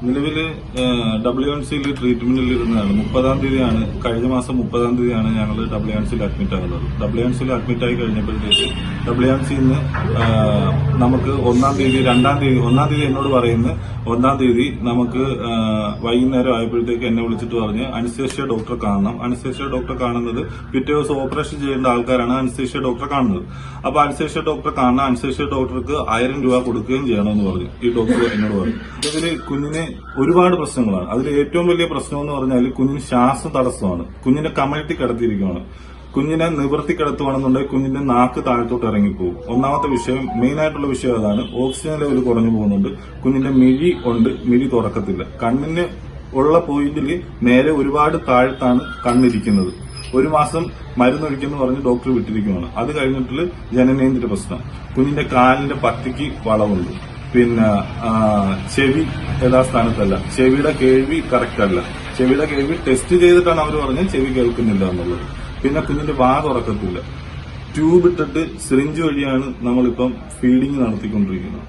നിലവില് WNCയിൽ ട്രീറ്റ്മെന്റിൽ ഇരുന്നതാണ്. 30-ാം തീയതിയാണ്, കഴിഞ്ഞ മാസം 30-ാം തീയതിയാണ് ഞങ്ങൾ WNCയിൽ അഡ്മിറ്റ് ആകുന്നത്. WNCയിൽ അഡ്മിറ്റ് ആയി കഴിഞ്ഞപ്പോഴത്തേക്ക് WNCയിൽ നിന്ന് നമുക്ക് 1-ാം തീയതി 2-ാം തീയതി 1-ാം തീയതി എന്നോട് പറയുന്നത് 1-ാം തീയതി നമുക്ക് വൈകുന്നേരം ആയപ്പോഴത്തേക്ക് എന്നെ വിളിച്ചിട്ട് പറഞ്ഞ് അനസ്തേഷ്യ ഡോക്ടറെ കാണണം. അനസ്തേഷ്യ ഡോക്ടറെ കാണുന്നത് പിറ്റേ ദിവസം ഓപ്പറേഷൻ ചെയ്യേണ്ട ആൾക്കാരാണ് അനസ്തേഷ്യ ഡോക്ടറെ കാണുന്നത്. അപ്പൊ അനസ്തേഷ്യ ഡോക്ടറെ കാണാൻ അനസ്തേഷ്യ ഡോക്ടർക്ക് 1000 രൂപ കൊടുക്കുകയും ചെയ്യണമെന്ന് പറഞ്ഞു ഈ ഡോക്ടർ എന്നോട് പറഞ്ഞു. അതിൽ കുഞ്ഞിന് ഒരുപാട് പ്രശ്നങ്ങളാണ്. അതിൽ ഏറ്റവും വലിയ പ്രശ്നം എന്ന് പറഞ്ഞാൽ കുഞ്ഞിന് ശ്വാസ തടസ്സമാണ്. കുഞ്ഞിനെ കമഴ്ത്തി കിടത്തിയിരിക്കുകയാണ്. കുഞ്ഞിനെ നിവർത്തി കിടത്തുവാണെന്നുണ്ടെങ്കിൽ കുഞ്ഞിന്റെ നാക്ക് താഴത്തോട്ട് ഇറങ്ങിപ്പോകും. ഒന്നാമത്തെ വിഷയം, മെയിനായിട്ടുള്ള വിഷയം അതാണ്. ഓക്സിജൻ ലെവൽ കുറഞ്ഞു പോകുന്നുണ്ട്. കുഞ്ഞിന്റെ മിഴി ഉണ്ട്, മിഴി തുറക്കത്തില്ല. കണ്ണിന് ഉള്ള പോയിന്റിൽ നേരെ ഒരുപാട് താഴത്താണ് കണ്ണിരിക്കുന്നത്. 1 മാസം മരുന്നൊഴിക്കെന്ന് പറഞ്ഞ് ഡോക്ടർ വിട്ടിരിക്കുകയാണ്. അത് കഴിഞ്ഞിട്ട് ജനനേന്ദ്ര പ്രശ്നം. കുഞ്ഞിന്റെ കാലിന്റെ പത്തിക്ക് വളവുണ്ട്. പിന്നെ ചെവി യഥാസ്ഥാനത്തല്ല. ചെവിയുടെ കേൾവി കറക്റ്റ് അല്ല. ചെവിയുടെ കേൾവി ടെസ്റ്റ് ചെയ്തിട്ടാണ് അവർ പറഞ്ഞത് ചെവി കേൾക്കുന്നില്ല എന്നുള്ളത്. പിന്നെ കുഞ്ഞിന്റെ വാ തുറക്കത്തില്ല. ട്യൂബ് ഇട്ടിട്ട് സിറിഞ്ച് വഴിയാണ് നമ്മളിപ്പം ഫീഡിങ് നടത്തിക്കൊണ്ടിരിക്കുന്നത്.